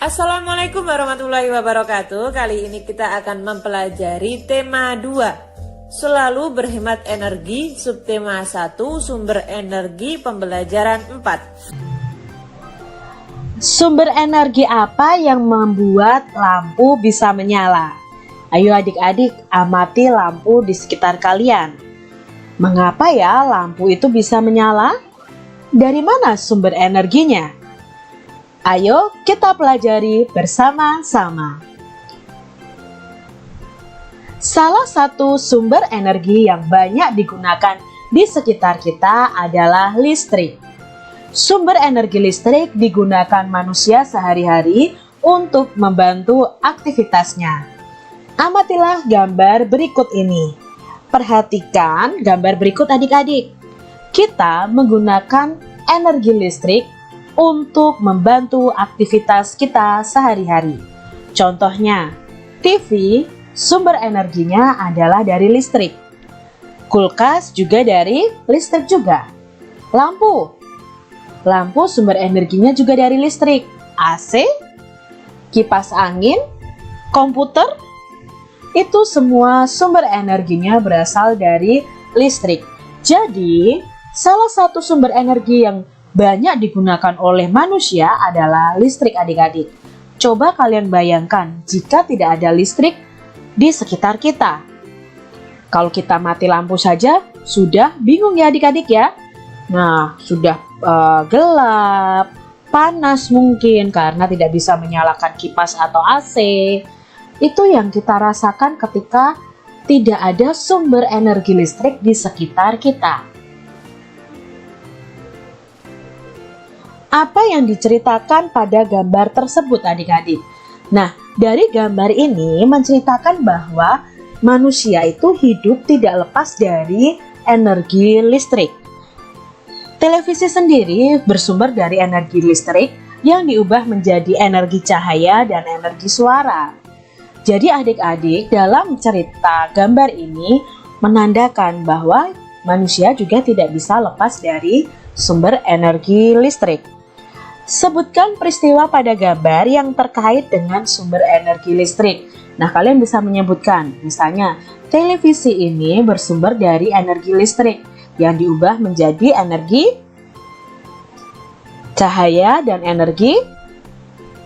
Assalamualaikum warahmatullahi wabarakatuh. Kali ini kita akan mempelajari tema 2, selalu berhemat energi, subtema 1, sumber energi, pembelajaran 4. Sumber energi apa yang membuat lampu bisa menyala? Ayo adik-adik, amati lampu di sekitar kalian. Mengapa ya lampu itu bisa menyala? Dari mana sumber energinya? Ayo kita pelajari bersama-sama. Salah satu sumber energi yang banyak digunakan di sekitar kita adalah listrik. Sumber energi listrik digunakan manusia sehari-hari untuk membantu aktivitasnya. Amatilah gambar berikut ini. Perhatikan gambar berikut adik-adik. Kita menggunakan energi listrik untuk membantu aktivitas kita sehari-hari. Contohnya, TV sumber energinya adalah dari listrik. Kulkas juga dari listrik juga. Lampu sumber energinya juga dari listrik. AC, kipas angin, komputer, itu semua sumber energinya berasal dari listrik. Jadi, salah satu sumber energi yang banyak digunakan oleh manusia adalah listrik adik-adik. Coba kalian bayangkan jika tidak ada listrik di sekitar kita. Kalau kita mati lampu saja, sudah bingung ya adik-adik ya. Nah, sudah gelap, panas mungkin karena tidak bisa menyalakan kipas atau AC. Itu yang kita rasakan ketika tidak ada sumber energi listrik di sekitar kita. Apa yang diceritakan pada gambar tersebut adik-adik? Nah, dari gambar ini menceritakan bahwa manusia itu hidup tidak lepas dari energi listrik. Televisi sendiri bersumber dari energi listrik yang diubah menjadi energi cahaya dan energi suara. Jadi adik-adik, dalam cerita gambar ini menandakan bahwa manusia juga tidak bisa lepas dari sumber energi listrik. Sebutkan peristiwa pada gambar yang terkait dengan sumber energi listrik. Nah, kalian bisa menyebutkan, misalnya, televisi ini bersumber dari energi listrik yang diubah menjadi energi cahaya dan energi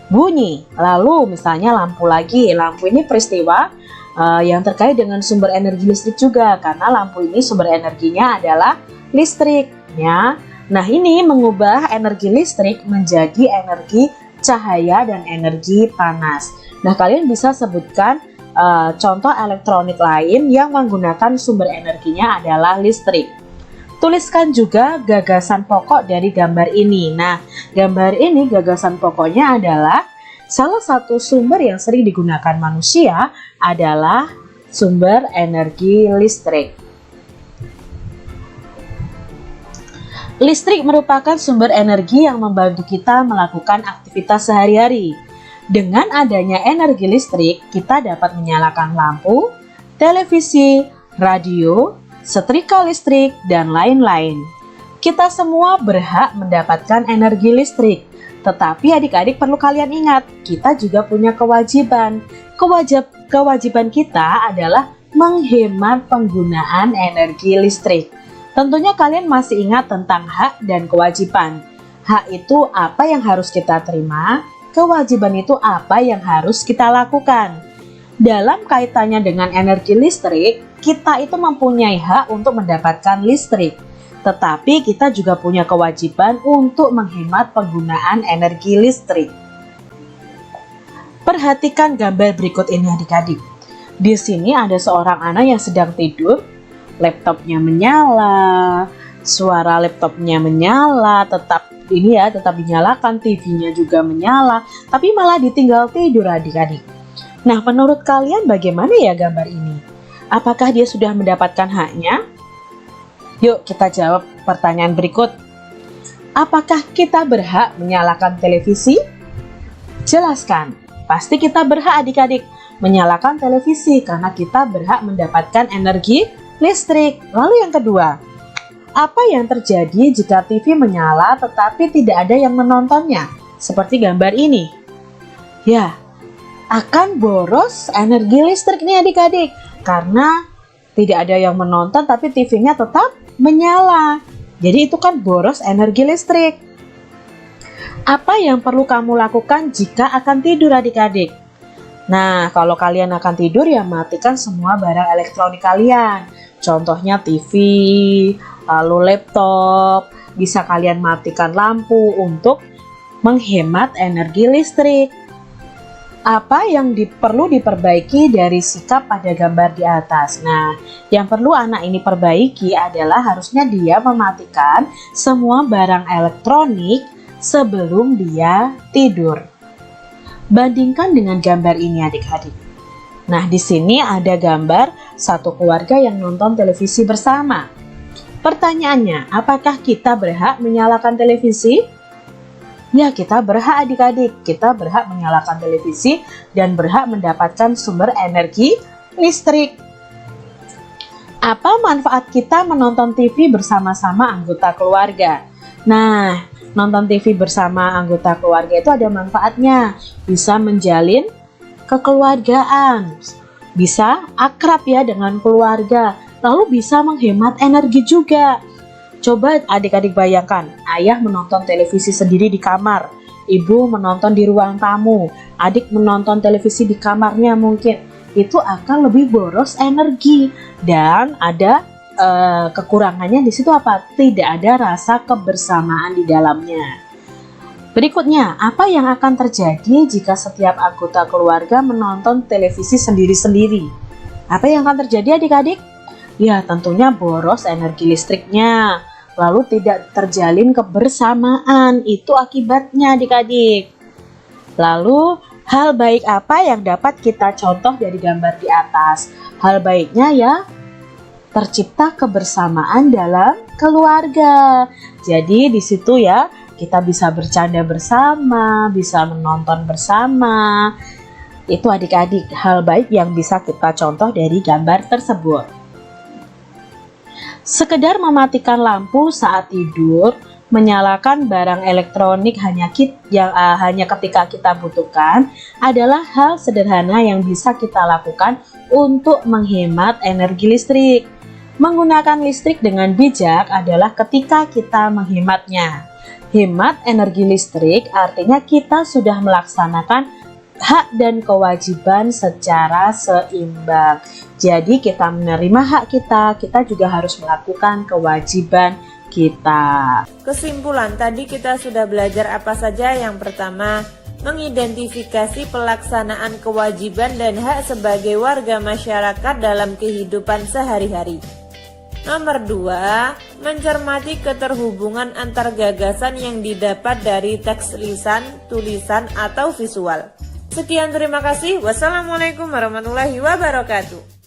bunyi. Lalu misalnya lampu lagi. Lampu ini peristiwa yang terkait dengan sumber energi listrik juga, karena lampu ini sumber energinya adalah listrik ya. Nah, ini mengubah energi listrik menjadi energi cahaya dan energi panas. Nah, kalian bisa sebutkan contoh elektronik lain yang menggunakan sumber energinya adalah listrik. Tuliskan juga gagasan pokok dari gambar ini. Nah, gambar ini gagasan pokoknya adalah salah satu sumber yang sering digunakan manusia adalah sumber energi listrik. Listrik merupakan sumber energi yang membantu kita melakukan aktivitas sehari-hari. Dengan adanya energi listrik, kita dapat menyalakan lampu, televisi, radio, setrika listrik, dan lain-lain. Kita semua berhak mendapatkan energi listrik. Tetapi adik-adik perlu kalian ingat, kita juga punya kewajiban. Kewajiban kita adalah menghemat penggunaan energi listrik. Tentunya kalian masih ingat tentang hak dan kewajiban. Hak itu apa yang harus kita terima, kewajiban itu apa yang harus kita lakukan. Dalam kaitannya dengan energi listrik, kita itu mempunyai hak untuk mendapatkan listrik. Tetapi kita juga punya kewajiban untuk menghemat penggunaan energi listrik. Perhatikan gambar berikut ini adik-adik. Di sini ada seorang anak yang sedang tidur, laptopnya menyala, suara laptopnya menyala, tetap dinyalakan, TV-nya juga menyala, tapi malah ditinggal tidur adik-adik. Nah, menurut kalian bagaimana ya gambar ini? Apakah dia sudah mendapatkan haknya? Yuk kita jawab pertanyaan berikut. Apakah kita berhak menyalakan televisi? Jelaskan. Pasti kita berhak adik-adik menyalakan televisi karena kita berhak mendapatkan energi listrik. Lalu yang kedua, apa yang terjadi jika TV menyala tetapi tidak ada yang menontonnya? Seperti gambar ini. Ya, akan boros energi listrik nih adik-adik. Karena tidak ada yang menonton tapi TV-nya tetap menyala. Jadi itu kan boros energi listrik. Apa yang perlu kamu lakukan jika akan tidur adik-adik? Nah, kalau kalian akan tidur ya matikan semua barang elektronik kalian. Contohnya TV, lalu laptop. Bisa kalian matikan lampu untuk menghemat energi listrik. Apa yang perlu diperbaiki dari sikap pada gambar di atas? Nah, yang perlu anak ini perbaiki adalah harusnya dia mematikan semua barang elektronik sebelum dia tidur. Bandingkan dengan gambar ini adik-adik. Nah, di sini ada gambar satu keluarga yang nonton televisi bersama. Pertanyaannya, apakah kita berhak menyalakan televisi? Ya, kita berhak adik-adik. Kita berhak menyalakan televisi dan berhak mendapatkan sumber energi listrik. Apa manfaat kita menonton TV bersama-sama anggota keluarga? Nah, nonton TV bersama anggota keluarga itu ada manfaatnya. Bisa menjalin kekeluargaan, bisa akrab ya dengan keluarga, lalu bisa menghemat energi juga. Coba adik-adik bayangkan, ayah menonton televisi sendiri di kamar, ibu menonton di ruang tamu, adik menonton televisi di kamarnya mungkin. Itu akan lebih boros energi dan ada kekurangannya di situ apa? Tidak ada rasa kebersamaan di dalamnya. Berikutnya, apa yang akan terjadi jika setiap anggota keluarga menonton televisi sendiri-sendiri? Apa yang akan terjadi adik-adik? Ya, tentunya boros energi listriknya. Lalu tidak terjalin kebersamaan. Itu akibatnya adik-adik. Lalu, hal baik apa yang dapat kita contoh dari gambar di atas? Hal baiknya ya, tercipta kebersamaan dalam keluarga. Jadi di situ ya, kita bisa bercanda bersama, bisa menonton bersama. Itu adik-adik hal baik yang bisa kita contoh dari gambar tersebut. Sekedar mematikan lampu saat tidur, menyalakan barang elektronik hanya ketika kita butuhkan adalah hal sederhana yang bisa kita lakukan untuk menghemat energi listrik. Menggunakan listrik dengan bijak adalah ketika kita menghematnya. Hemat energi listrik artinya kita sudah melaksanakan hak dan kewajiban secara seimbang. Jadi kita menerima hak kita juga harus melakukan kewajiban kita. Kesimpulan, tadi kita sudah belajar apa saja. Yang pertama, mengidentifikasi pelaksanaan kewajiban dan hak sebagai warga masyarakat dalam kehidupan sehari-hari. Nomor 2, mencermati keterhubungan antar gagasan yang didapat dari teks lisan, tulisan, atau visual. Sekian, terima kasih. Wassalamualaikum warahmatullahi wabarakatuh.